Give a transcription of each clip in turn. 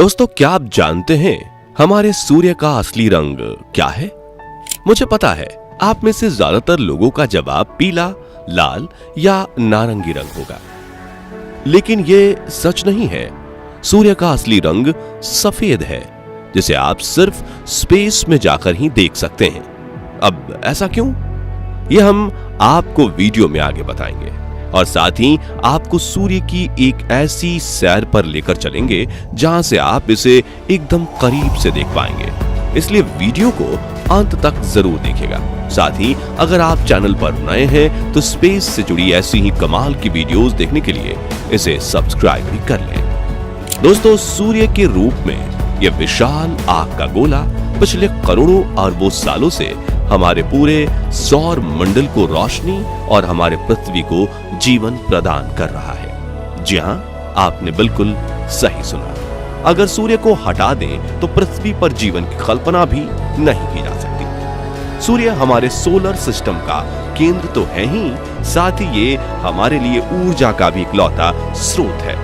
दोस्तों, क्या आप जानते हैं हमारे सूर्य का असली रंग क्या है? मुझे पता है आप में से ज्यादातर लोगों का जवाब पीला, लाल या नारंगी रंग होगा, लेकिन ये सच नहीं है। सूर्य का असली रंग सफेद है, जिसे आप सिर्फ स्पेस में जाकर ही देख सकते हैं। अब ऐसा क्यों? ये हम आपको वीडियो में आगे बताएंगे और साथ ही आपको सूर्य की एक ऐसी सैर पर लेकर चलेंगे जहां से आप इसे एकदम करीब से देख पाएंगे। इसलिए वीडियो को अंत तक जरूर देखिएगा। साथ ही अगर आप चैनल पर नए हैं तो स्पेस से जुड़ी ऐसी ही कमाल की वीडियोस देखने के लिए इसे सब्सक्राइब भी कर लें। दोस्तों, सूर्य के रूप में यह विशाल आग का गोला पिछले करोड़ों अरबों सालों से हमारे पूरे सौर मंडल को रोशनी और हमारे पृथ्वी को जीवन प्रदान कर रहा है। जी हां, आपने बिल्कुल सही सुना। अगर सूर्य को हटा दें तो पृथ्वी पर जीवन की कल्पना भी नहीं की जा सकती। सूर्य हमारे सोलर सिस्टम का केंद्र तो है ही, साथ ही ये हमारे लिए ऊर्जा का भी इकलौता स्रोत है।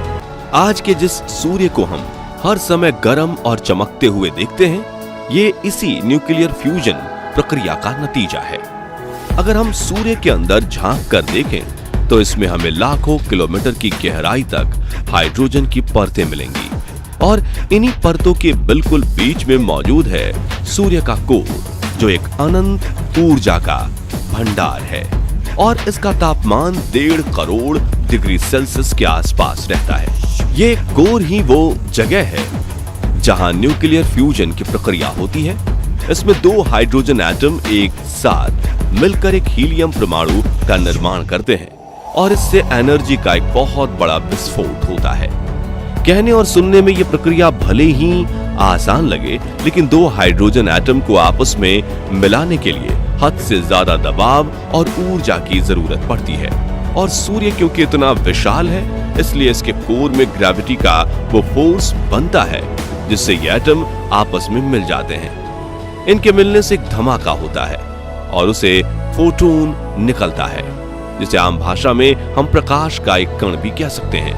आज के जिस सूर्य को हम हर समय गर्म और चमकते हुए देखते हैं, ये इसी न्यूक्लियर फ्यूजन प्रक्रिया का नतीजा है। अगर हम सूर्य के अंदर झांक कर देखें तो इसमें हमें लाखों किलोमीटर की गहराई तक हाइड्रोजन की परतें मिलेंगी और इन्हीं परतों के बिल्कुल बीच में मौजूद है सूर्य का कोर, जो एक अनंत ऊर्जा का भंडार है और इसका तापमान 1.5 करोड़ डिग्री सेल्सियस के आसपास रहता है। ये कोर ही वो जगह है जहां न्यूक्लियर फ्यूजन की प्रक्रिया होती है। इसमें 2 हाइड्रोजन एटम एक साथ मिलकर एक हीलियम परमाणु का निर्माण करते हैं और इससे एनर्जी का एक बहुत बड़ा विस्फोट होता है। कहने और सुनने में यह प्रक्रिया भले ही आसान लगे, लेकिन 2 हाइड्रोजन एटम को आपस में मिलाने के लिए हद से ज्यादा दबाव और ऊर्जा की जरूरत पड़ती है। और सूर्य क्योंकि इतना विशाल है, इसलिए इसके कोर में ग्रेविटी का वो फोर्स बनता है जिससे ये एटम आपस में मिल जाते हैं। इनके मिलने से एक धमाका होता है और उसे फोटोन निकलता है, जिसे आम भाषा में हम प्रकाश का एक कण भी कह सकते हैं।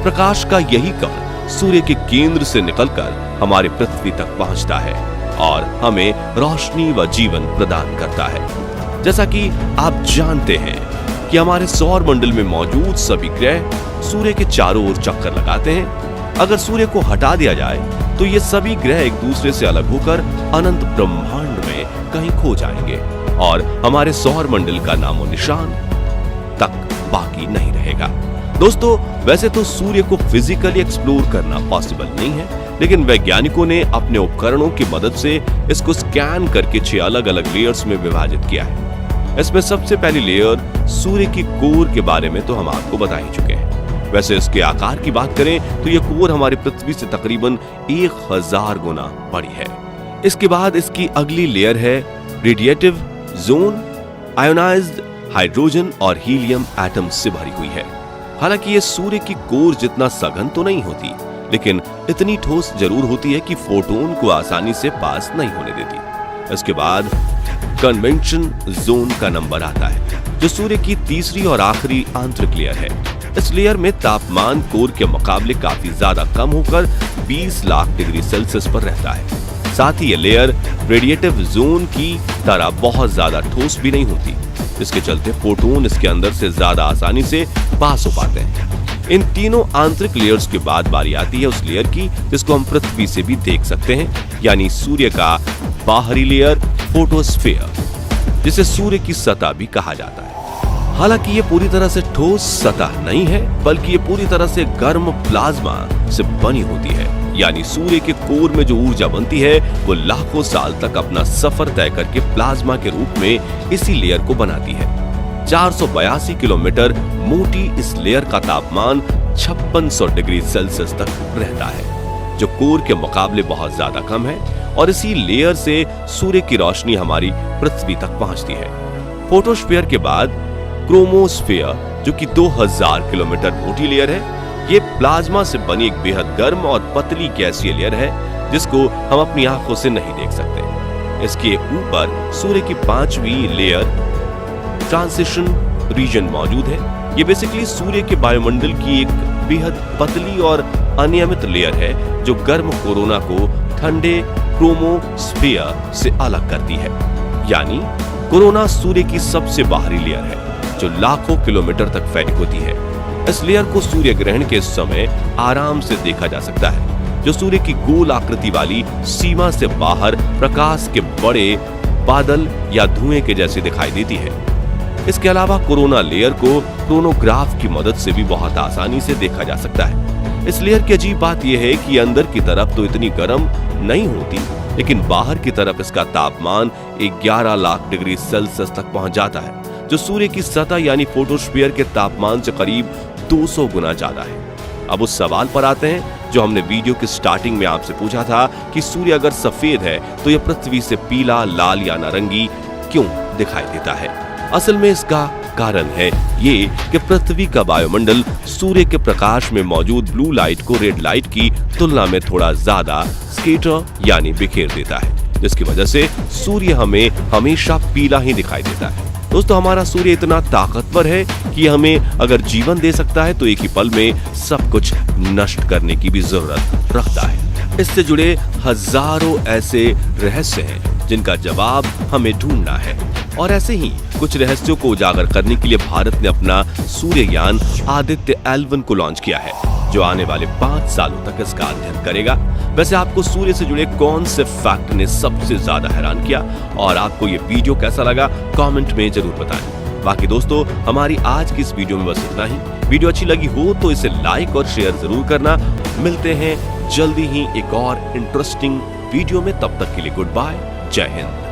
प्रकाश का यही कण सूर्य के केंद्र से निकलकर हमारे पृथ्वी तक पहुंचता है और हमें रोशनी व जीवन प्रदान करता है। जैसा कि आप जानते हैं कि हमारे सौर मंडल में मौजूद सभी ग्रह सूर्य के चारों ओर चक्कर लगाते हैं। अगर सूर्य को हटा दिया जाए तो ये सभी ग्रह एक दूसरे से अलग होकर अनंत ब्रह्मांड में कहीं खो जाएंगे और हमारे सौर मंडल का नामो निशान तक बाकी नहीं रहेगा। दोस्तों, वैसे तो सूर्य को फिजिकली एक्सप्लोर करना पॉसिबल नहीं है, लेकिन वैज्ञानिकों ने अपने उपकरणों की मदद से इसको स्कैन करके 6 अलग अलग लेयर्स में विभाजित किया है। इसमें सबसे पहली लेयर सूर्य की कोर के बारे में तो हम आपको बता ही चुके हैं। वैसे इसके आकार की बात करें तो यह कोर हमारी पृथ्वी से तकरीबन 1000 गुना बड़ी है। इसके बाद इसकी अगली लेयर है रेडिएटिव जोन, आयोनाइज्ड हाइड्रोजन और हीलियम एटम्स से भरी हुई है। हालांकि ये सूर्य की कोर जितना सघन तो नहीं होती, लेकिन इतनी ठोस जरूर होती है कि फोटोन को आसानी से पास नहीं होने देती। इसके बाद कन्वेंशन जोन का नंबर आता है, जो सूर्य की तीसरी और आखिरी आंतरिक लेयर है। इस लेयर में तापमान कोर के मुकाबले काफी ज्यादा कम होकर 20 लाख डिग्री सेल्सियस पर रहता है। साथ ही ये लेयर रेडिएटिव जोन की तरह बहुत ज्यादा ठोस भी नहीं होती, जिसके चलते फोटोन इसके अंदर से ज्यादा आसानी से पास हो पाते हैं। इन तीनों आंतरिक लेयर्स के बाद बारी आती है उस लेयर की जिसको हम पृथ्वी से भी देख सकते हैं, यानी सूर्य का बाहरी लेयर फोटोस्फीयर, जिसे सूर्य की सतह भी कहा जाता है। हालांकि ये पूरी तरह से ठोस सतह नहीं है, बल्कि ये पूरी तरह से गर्म प्लाज्मा से बनी होती है। यानी सूर्य के कोर में जो ऊर्जा बनती है वो लाखों साल तक अपना सफर तय करके प्लाज्मा के रूप में इसी लेयर को बनाती है। 482 किलोमीटर मोटी इस लेयर का तापमान 5600 डिग्री सेल्सियस तक रहता है, जो कोर के मुकाबले बहुत ज्यादा कम है और इसी लेयर से सूर्य की रोशनी हमारी पृथ्वी तक पहुंचती है। फोटोस्फीयर के बाद क्रोमोस्फीयर, जो कि 2000 किलोमीटर मोटी लेयर है, ये प्लाज्मा से बनी एक बेहद गर्म और पतली गैसीय लेयर है जिसको हम अपनी आंखों से नहीं देख सकते। इसके ऊपर सूर्य की 5वीं लेयर ट्रांजिशन रीजन मौजूद है। ये बेसिकली सूर्य के वायुमंडल की एक बेहद पतली और अनियमित लेयर है जो गर्म कोरोना को ठंडे क्रोमोस्फीयर से अलग करती है। यानी कोरोना सूर्य की सबसे बाहरी लेयर है जो लाखों किलोमीटर तक फैली होती है। इस लेयर को सूर्य ग्रहण के समय आराम से देखा जा सकता है, जो सूर्य की गोल आकृति वाली सीमा से बाहर प्रकाश के बड़े बादल या धुएं के जैसे दिखाई देती है। इसके अलावा कोरोना लेयर को क्रोनोग्राफ की मदद से भी बहुत आसानी से देखा जा सकता है। इस लेयर की अजीब बात यह है कि अंदर की तरफ तो इतनी गर्म नहीं होती, लेकिन बाहर की तरफ इसका तापमान 11 लाख डिग्री सेल्सियस तक पहुंच जाता है, जो सूर्य की सतह यानी फोटोस्फीयर के तापमान से करीब 200 गुना ज्यादा है। अब उस सवाल पर आते हैं जो हमने वीडियो की स्टार्टिंग में आपसे पूछा था कि सूर्य अगर सफेद है तो यह पृथ्वी से पीला, लाल या नारंगी क्यों दिखाई देता है। असल में इसका कारण है ये कि पृथ्वी का वायुमंडल सूर्य के प्रकाश में मौजूद ब्लू लाइट को रेड लाइट की तुलना में थोड़ा ज्यादा स्कैटर यानी बिखेर देता है, जिसकी वजह से सूर्य हमें हमेशा पीला ही दिखाई देता है। दोस्तों, हमारा सूर्य इतना ताकतवर है कि हमें अगर जीवन दे सकता है तो एक ही पल में सब कुछ नष्ट करने की भी जरूरत रखता है। इससे जुड़े हजारों ऐसे रहस्य हैं जिनका जवाब हमें ढूंढना है, और ऐसे ही कुछ रहस्यों को उजागर करने के लिए भारत ने अपना सूर्ययान आदित्य L1 को लॉन्च किया है, जो आने वाले 5 सालों तक इसका अध्ययन करेगा। वैसे आपको सूर्य से जुड़े कौन से फैक्ट ने सबसे ज्यादा हैरान किया, और आपको ये वीडियो कैसा लगा कमेंट में जरूर बताएं। बाकी दोस्तों, हमारी आज की इस वीडियो में बस इतना ही। वीडियो अच्छी लगी हो तो इसे लाइक और शेयर जरूर करना। मिलते हैं जल्दी ही एक और इंटरेस्टिंग वीडियो में, तब तक के लिए गुड बाय, जय हिंद।